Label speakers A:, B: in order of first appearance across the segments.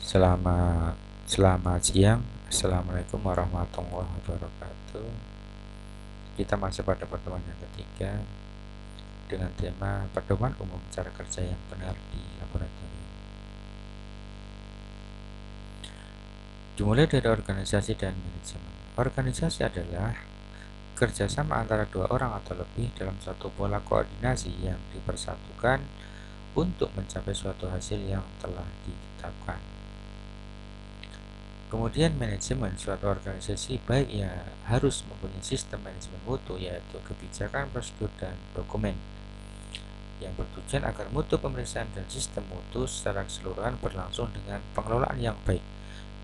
A: Selamat selamat siang. Assalamualaikum warahmatullahi wabarakatuh. Kita masih pada pertemuan yang ketiga dengan tema pedoman umum cara kerja yang benar di laboratorium. Dimulai dari organisasi dan manajemen. Organisasi adalah kerjasama antara dua orang atau lebih dalam satu pola koordinasi yang dipersatukan untuk mencapai suatu hasil yang telah ditetapkan. Kemudian manajemen suatu organisasi baik ya harus mempunyai sistem manajemen mutu, yaitu kebijakan, prosedur, dan dokumen yang bertujuan agar mutu pemeriksaan dan sistem mutu secara keseluruhan berlangsung dengan pengelolaan yang baik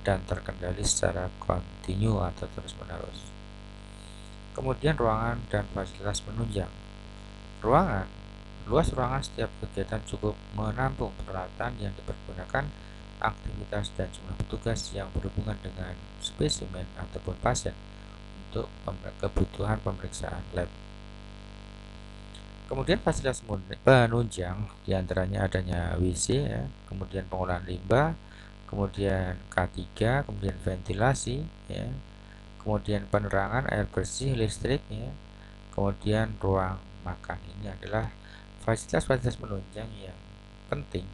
A: dan terkendali secara kontinu atau terus-menerus. Kemudian ruangan dan fasilitas penunjang. Luas ruangan setiap kegiatan cukup menampung peralatan yang dipergunakan, aktivitas dan jumlah petugas yang berhubungan dengan spesimen ataupun pasien untuk kebutuhan pemeriksaan lab. Kemudian fasilitas penunjang diantaranya adanya WC, ya, kemudian pengolahan limbah, kemudian K3, kemudian ventilasi, ya, kemudian penerangan, air bersih, listrik, ya, kemudian ruang makan. Ini adalah fasilitas-fasilitas penunjang yang penting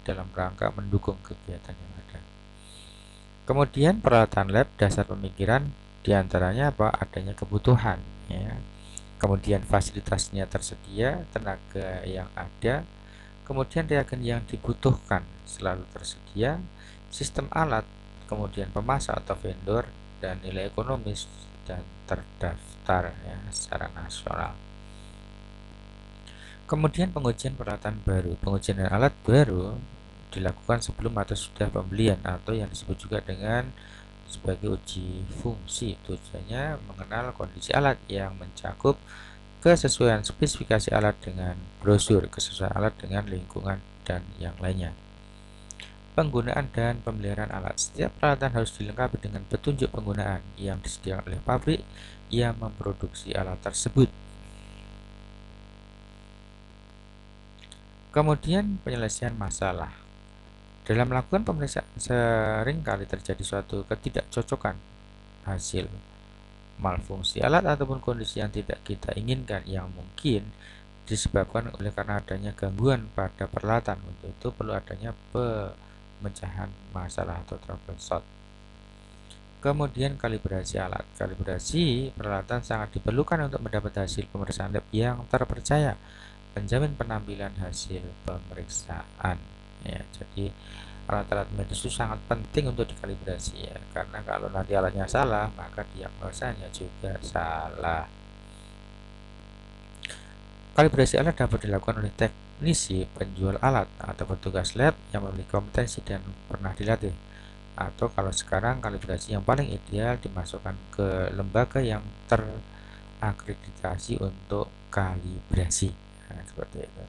A: dalam rangka mendukung kegiatan yang ada. Kemudian peralatan lab dasar pemikiran diantaranya apa? Adanya kebutuhan, ya. Kemudian fasilitasnya tersedia, tenaga yang ada, kemudian reagen yang dibutuhkan selalu tersedia, sistem alat, kemudian pemasok atau vendor, dan nilai ekonomis dan terdaftar, ya, secara nasional. Kemudian pengujian peralatan baru. Pengujian alat baru dilakukan sebelum atau sudah pembelian atau yang disebut juga dengan sebagai uji fungsi. Tujuannya mengenal kondisi alat yang mencakup kesesuaian spesifikasi alat dengan brosur, kesesuaian alat dengan lingkungan, dan yang lainnya. Penggunaan dan pemeliharaan alat. Setiap peralatan harus dilengkapi dengan petunjuk penggunaan yang disediakan oleh pabrik yang memproduksi alat tersebut. Kemudian penyelesaian masalah. Dalam melakukan pemeriksaan sering kali terjadi suatu ketidakcocokan hasil, malfungsi alat ataupun kondisi yang tidak kita inginkan yang mungkin disebabkan oleh karena adanya gangguan pada peralatan. Untuk itu perlu adanya pemecahan masalah atau troubleshoot. Kemudian kalibrasi alat. Kalibrasi peralatan sangat diperlukan untuk mendapat hasil pemeriksaan lab yang terpercaya, menjamin penampilan hasil pemeriksaan, ya. Jadi alat-alat medis itu sangat penting untuk dikalibrasi, ya, karena kalau nanti alatnya salah maka diagnosanya juga salah. Kalibrasi alat dapat dilakukan oleh teknisi penjual alat atau petugas lab yang memiliki kompetensi dan pernah dilatih, atau kalau sekarang kalibrasi yang paling ideal dimasukkan ke lembaga yang terakreditasi untuk kalibrasi. Nah, seperti itu.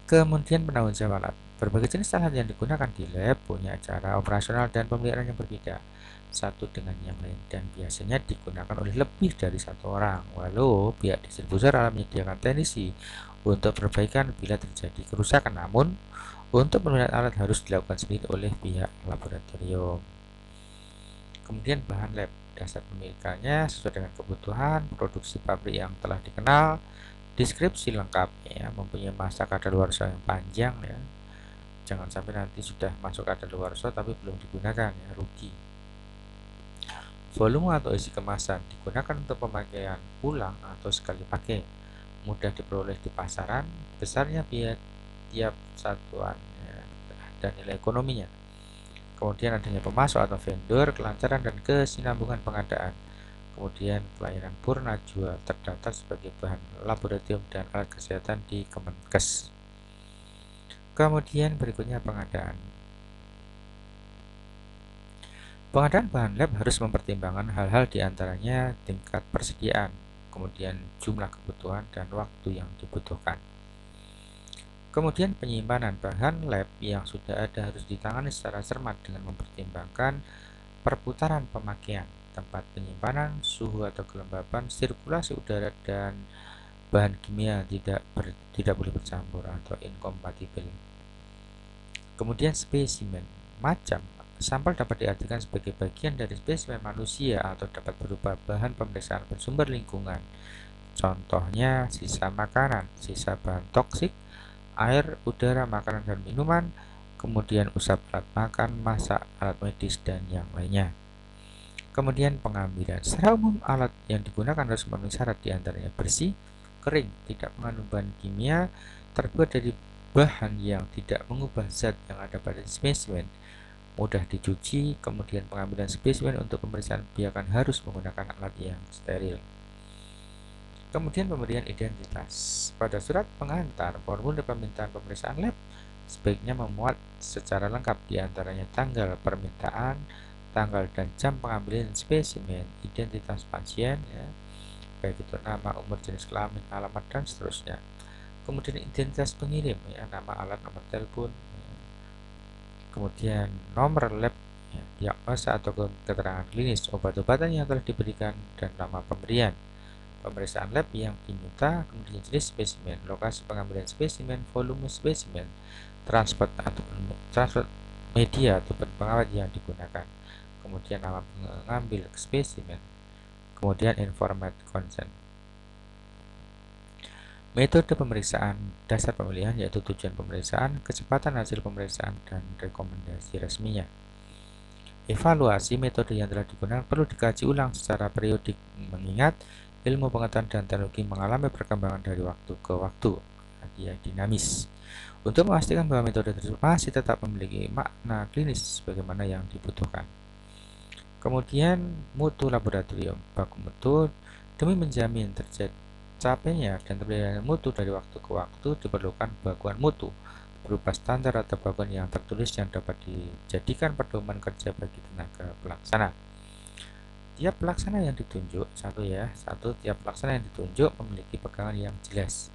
A: Kemudian penanggung jawab alat. Berbagai jenis alat yang digunakan di lab punya cara operasional dan pemeliharaan yang berbeda satu dengan yang lain, dan biasanya digunakan oleh lebih dari satu orang. Walau pihak distributor alat menyediakan teknisi untuk perbaikan bila terjadi kerusakan, namun untuk pemeliharaan alat harus dilakukan sendiri oleh pihak laboratorium. Kemudian bahan lab. Dasar pemilikannya sesuai dengan kebutuhan produksi pabrik yang telah dikenal. Deskripsi lengkap, ya, mempunyai masa kadaluarsa yang panjang, ya. Jangan sampai nanti sudah masuk kadaluarsa tapi belum digunakan, ya, rugi. Volume atau isi kemasan digunakan untuk pemakaian ulang atau sekali pakai, mudah diperoleh di pasaran, besarnya biaya tiap satuan, ya, dan nilai ekonominya. Kemudian adanya pemasok atau vendor, kelancaran dan kesinambungan pengadaan. Kemudian pelayanan purna jual terdaftar sebagai bahan laboratorium dan alat kesehatan di Kemenkes. Kemudian berikutnya pengadaan. Pengadaan bahan lab harus mempertimbangkan hal-hal diantaranya tingkat persediaan, kemudian jumlah kebutuhan dan waktu yang dibutuhkan. Kemudian penyimpanan bahan lab yang sudah ada harus ditangani secara cermat dengan mempertimbangkan perputaran pemakaian, tempat penyimpanan, suhu atau kelembapan, sirkulasi udara, dan bahan kimia tidak boleh bercampur atau inkompatibel. Kemudian spesimen. macam, sampel dapat diartikan sebagai bagian dari spesimen manusia atau dapat berupa bahan pemeriksaan bersumber lingkungan. Contohnya sisa makanan, sisa bahan toksik, air, udara, makanan dan minuman, kemudian usap alat makan, masak, alat medis, dan yang lainnya. Kemudian pengambilan. Secara umum alat yang digunakan harus memenuhi syarat diantaranya bersih, kering, tidak mengandung bahan kimia, terbuat dari bahan yang tidak mengubah zat yang ada pada spesimen, mudah dicuci, kemudian pengambilan spesimen untuk pemeriksaan biarkan harus menggunakan alat yang steril. Kemudian pemberian identitas. Pada surat pengantar formulir permintaan pemeriksaan lab sebaiknya memuat secara lengkap diantaranya tanggal permintaan, tanggal dan jam pengambilan spesimen, identitas pasien, ya, baik itu nama, umur, jenis kelamin, alamat dan seterusnya. Kemudian identitas pengirim, ya, nama, alat, nomor telepon, ya. Kemudian nomor lab, ya, diagnosa atau keterangan klinis, obat-obatan yang telah diberikan dan nama pemberian. Pemeriksaan lab yang diminta, kemudian jenis spesimen, lokasi pengambilan spesimen, volume spesimen, transport media ataupun pengawet yang digunakan, kemudian nama pengambil spesimen, kemudian informed consent. Metode pemeriksaan dasar pemilihan yaitu tujuan pemeriksaan, kecepatan hasil pemeriksaan, dan rekomendasi resminya. Evaluasi metode yang telah digunakan perlu dikaji ulang secara periodik mengingat ilmu pengetahuan dan teknologi mengalami perkembangan dari waktu ke waktu, dia dinamis. Untuk memastikan bahwa metode tersebut masih tetap memiliki makna klinis sebagaimana yang dibutuhkan. Kemudian mutu laboratorium, baku mutu. Demi menjamin tercapainya dan terpelihara mutu dari waktu ke waktu diperlukan bakuan mutu berupa standar atau bakuan yang tertulis yang dapat dijadikan pedoman kerja bagi tenaga pelaksana. Tiap pelaksana yang ditunjuk, tiap pelaksana yang ditunjuk memiliki pegangan yang jelas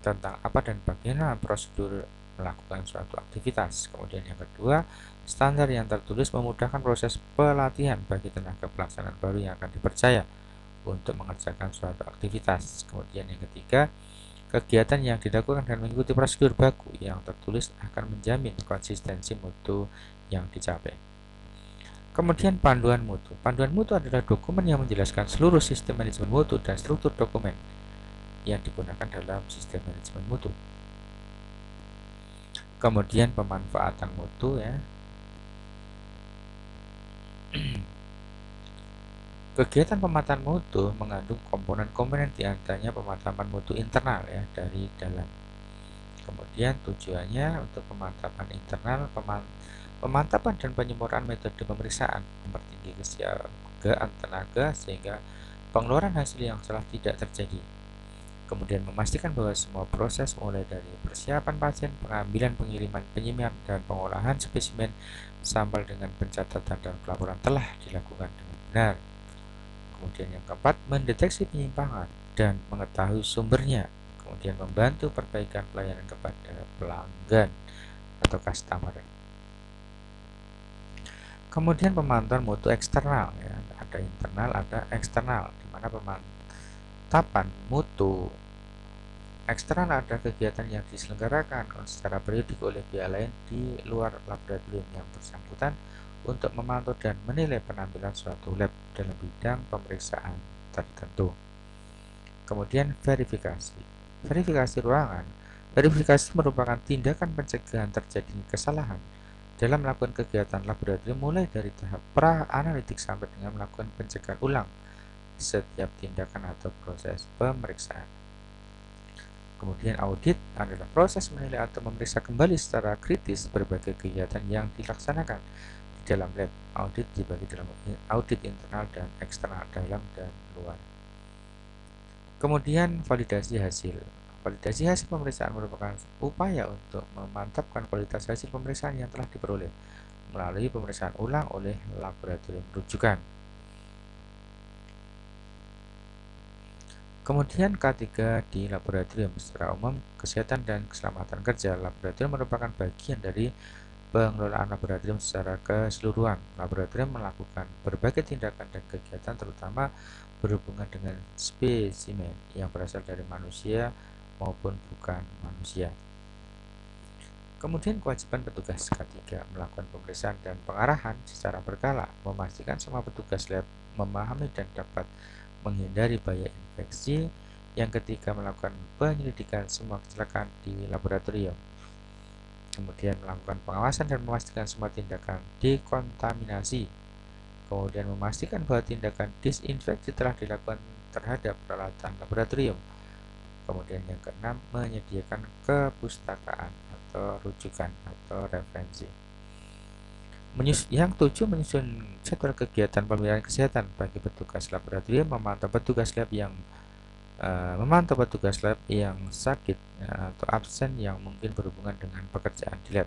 A: tentang apa dan bagaimana prosedur melakukan suatu aktivitas. Kemudian yang kedua, standar yang tertulis memudahkan proses pelatihan bagi tenaga pelaksanaan baru yang akan dipercaya untuk mengerjakan suatu aktivitas. Kemudian yang ketiga, kegiatan yang dilakukan dan mengikuti prosedur baku yang tertulis akan menjamin konsistensi mutu yang dicapai. Kemudian panduan mutu. Panduan mutu adalah dokumen yang menjelaskan seluruh sistem manajemen mutu dan struktur dokumen yang digunakan dalam sistem manajemen mutu. Kemudian pemanfaatan mutu, ya. Kegiatan pemataan mutu mengandung komponen-komponen diantaranya pemantauan mutu internal, ya, dari dalam. Kemudian tujuannya untuk pemantapan internal, pemantapan dan penyempurnaan metode pemeriksaan, mempertinggi kesiagaan tenaga sehingga pengeluaran hasil yang salah tidak terjadi. Kemudian memastikan bahwa semua proses mulai dari persiapan pasien, pengambilan, pengiriman, penyimian, dan pengolahan spesimen sampel dengan pencatatan dan pelaporan telah dilakukan dengan benar. Kemudian yang keempat, mendeteksi penyimpangan dan mengetahui sumbernya. Kemudian membantu perbaikan pelayanan kepada pelanggan atau customer. Kemudian pemantauan mutu eksternal, ya. Ada internal, ada eksternal, di mana pemantapan mutu eksternal ada kegiatan yang diselenggarakan secara periodik oleh pihak lain di luar laboratorium yang bersangkutan untuk memantau dan menilai penampilan suatu lab dalam bidang pemeriksaan tertentu. Kemudian verifikasi. Verifikasi ruangan. Verifikasi merupakan tindakan pencegahan terjadinya kesalahan dalam melakukan kegiatan laboratorium mulai dari tahap pra-analitik sampai dengan melakukan pencegahan ulang setiap tindakan atau proses pemeriksaan. Kemudian audit adalah proses menilai atau memeriksa kembali secara kritis berbagai kegiatan yang dilaksanakan di dalam lab. Audit dibagi dalam audit internal dan eksternal, dalam dan luar. Kemudian validasi hasil. Validasi hasil pemeriksaan merupakan upaya untuk memantapkan kualitas hasil pemeriksaan yang telah diperoleh melalui pemeriksaan ulang oleh laboratorium rujukan. Kemudian K3 di laboratorium. Secara umum, kesehatan dan keselamatan kerja laboratorium merupakan bagian dari pengelolaan laboratorium secara keseluruhan. Laboratorium melakukan berbagai tindakan dan kegiatan terutama berhubungan dengan spesimen yang berasal dari manusia maupun bukan manusia. Kemudian kewajiban petugas K3 melakukan pemeriksaan dan pengarahan secara berkala, memastikan semua petugas lab memahami dan dapat menghindari bahaya infeksi. Yang ketiga, melakukan penyelidikan semua kecelakaan di laboratorium. Kemudian melakukan pengawasan dan memastikan semua tindakan dekontaminasi. Kemudian memastikan bahwa tindakan disinfeksi telah dilakukan terhadap peralatan laboratorium. Kemudian yang keenam, menyediakan kepustakaan atau rujukan atau referensi. Yang tujuh, menyusun jadwal kegiatan pemeliharaan kesehatan bagi petugas laboratorium, memantau petugas lab yang sakit atau absen yang mungkin berhubungan dengan pekerjaan di lab,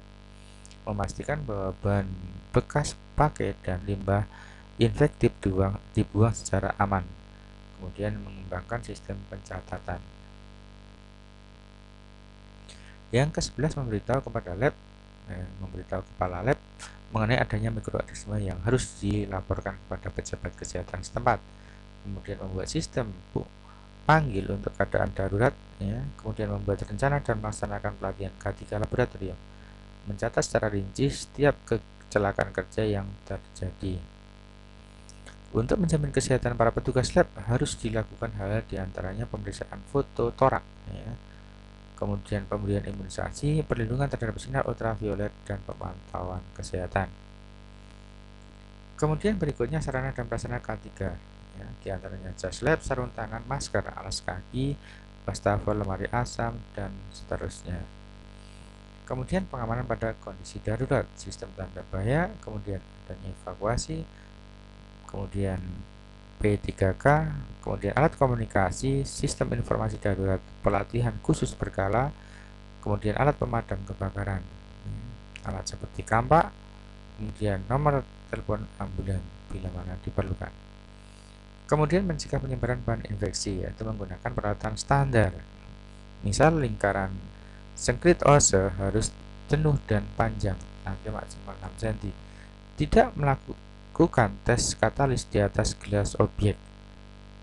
A: memastikan bahwa bahan bekas pakai dan limbah infektif dibuang secara aman, kemudian mengembangkan sistem pencatatan. Yang ke-11, memberitahu kepala lab mengenai adanya mikroorganisme yang harus dilaporkan kepada pejabat kesehatan setempat. Kemudian membuat sistem panggil untuk keadaan darurat, kemudian membuat rencana dan melaksanakan pelatihan K3 laboratorium, mencatat secara rinci setiap kecelakaan kerja yang terjadi. Untuk menjamin kesehatan para petugas lab harus dilakukan hal diantaranya pemeriksaan foto torak, kemudian pemberian imunisasi, perlindungan terhadap sinar ultraviolet, dan pemantauan kesehatan. Kemudian berikutnya sarana dan prasarana K3, diantaranya jas lab, sarung tangan, masker, alas kaki, wastafel, lemari asam, dan seterusnya. Kemudian pengamanan pada kondisi darurat, sistem tanda bahaya, kemudian adanya evakuasi, kemudian P3K, kemudian alat komunikasi, sistem informasi darurat, pelatihan khusus berkala, kemudian alat pemadam kebakaran, alat seperti kampak, kemudian nomor telepon ambulan bila mana diperlukan. Kemudian mencegah penyebaran bahan infeksi, yaitu menggunakan peralatan standar. Misal lingkaran sengklit ose harus jenuh dan panjang sampai maksimal 6 cm. Tidak melakukan tes katalis di atas gelas objek.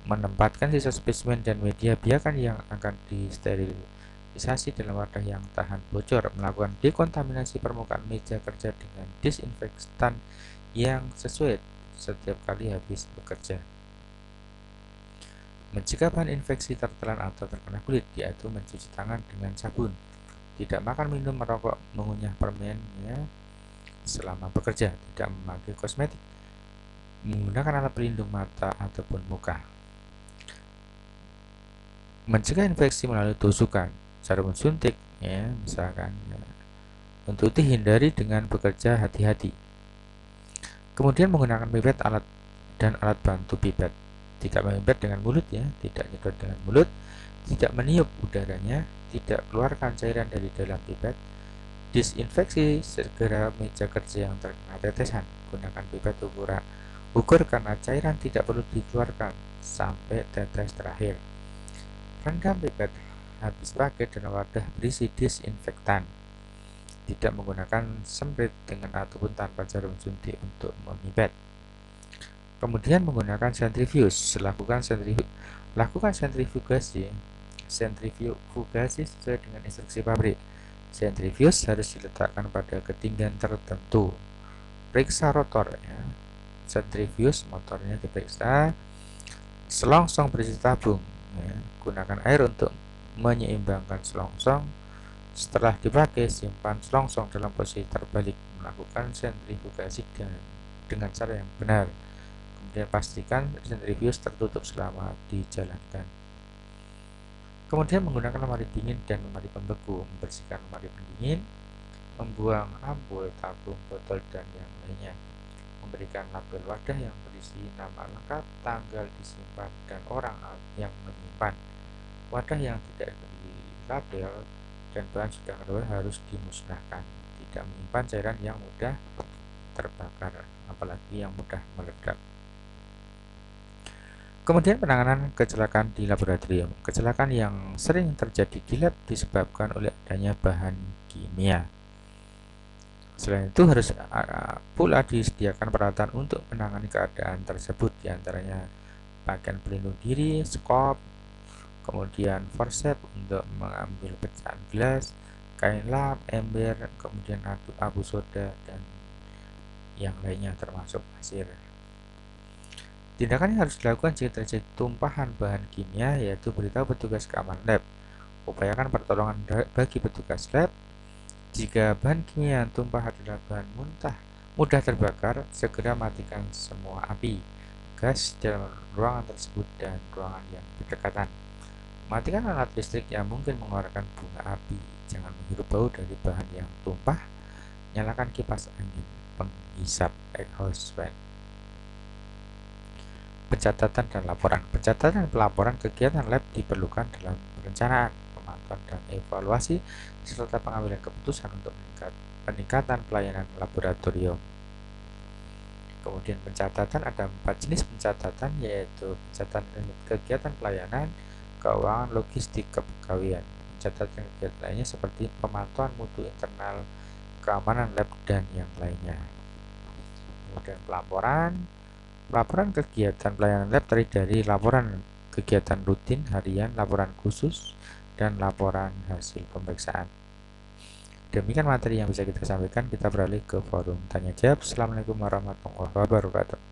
A: Menempatkan sisa spesimen dan media biarkan yang akan disterilisasi dalam wadah yang tahan bocor. Melakukan dekontaminasi permukaan meja kerja dengan disinfektan yang sesuai setiap kali habis bekerja. Mencegah bahan infeksi tertelan atau terkena kulit, yaitu mencuci tangan dengan sabun. Tidak makan, minum, merokok, mengunyah permen selama bekerja, tidak memakai kosmetik, menggunakan alat pelindung mata ataupun muka. Mencegah infeksi melalui tusukan, jarum suntik, misalkan. Untuk dihindari dengan bekerja hati-hati. Kemudian menggunakan pipet dan alat bantu pipet. Tidak memipet dengan mulut, tidak nyedot dengan mulut, tidak meniup udaranya, tidak keluarkan cairan dari dalam pipet. Disinfeksi segera meja kerja yang terkena tetesan. Gunakan pipet ukur karena cairan tidak perlu dikeluarkan sampai tetes terakhir. Rendam pipet habis pakai dalam wadah berisi disinfektan. Tidak menggunakan semprot dengan ataupun tanpa jarum suntik untuk memipet. Kemudian menggunakan sentrifuge. Lakukan sentrifugasi sesuai dengan instruksi pabrik. Sentrifuge harus diletakkan pada ketinggian tertentu. Periksa rotor, sentrifuge motornya diperiksa. Selongsong berisi tabung, gunakan air untuk menyeimbangkan selongsong. Setelah dipakai, simpan selongsong dalam posisi terbalik. Melakukan sentrifugasi dengan cara yang benar. Kemudian pastikan sentrifuge tertutup selama dijalankan. Kemudian menggunakan lemari dingin dan lemari pembeku, membersihkan lemari pendingin, membuang ampul, tabung, botol, dan yang lainnya. Memberikan label wadah yang berisi nama lengkap, tanggal disimpan, dan orang yang menyimpan. Wadah yang tidak diberi label dan bahan sudah keluar harus dimusnahkan. Tidak menyimpan cairan yang mudah terbakar, apalagi yang mudah meledak. Kemudian penanganan kecelakaan di laboratorium. Kecelakaan yang sering terjadi di lab disebabkan oleh adanya bahan kimia. Selain itu harus pula disediakan peralatan untuk menangani keadaan tersebut, diantaranya pakaian pelindung diri, skop, kemudian forceps untuk mengambil pecahan gelas, kain lap, ember, kemudian abu soda, dan yang lainnya termasuk pasir. Tindakan yang harus dilakukan jika terjadi tumpahan bahan kimia yaitu beritahu petugas keamanan lab. Upayakan pertolongan bagi petugas lab. Jika bahan kimia yang tumpah adalah bahan mudah terbakar, segera matikan semua api, gas dalam ruangan tersebut dan ruangan yang berdekatan. Matikan alat listrik yang mungkin mengeluarkan bunga api. Jangan menghirup bau dari bahan yang tumpah. Nyalakan kipas angin penghisap exhaust fan. Pencatatan dan laporan. Pencatatan dan pelaporan kegiatan lab diperlukan dalam perencanaan, pemantauan dan evaluasi serta pengambilan keputusan untuk peningkatan pelayanan laboratorium. Kemudian pencatatan, ada 4 jenis pencatatan, yaitu pencatatan kegiatan pelayanan, keuangan, logistik, kepegawaian. Pencatatan kegiatan lainnya seperti pemantauan mutu internal, keamanan lab, dan yang lainnya. Kemudian pelaporan kegiatan pelayanan lab terdiri dari laporan kegiatan rutin harian, laporan khusus, dan laporan hasil pemeriksaan. Demikian materi yang bisa kita sampaikan. Kita beralih ke forum tanya jawab. Assalamualaikum warahmatullahi wabarakatuh.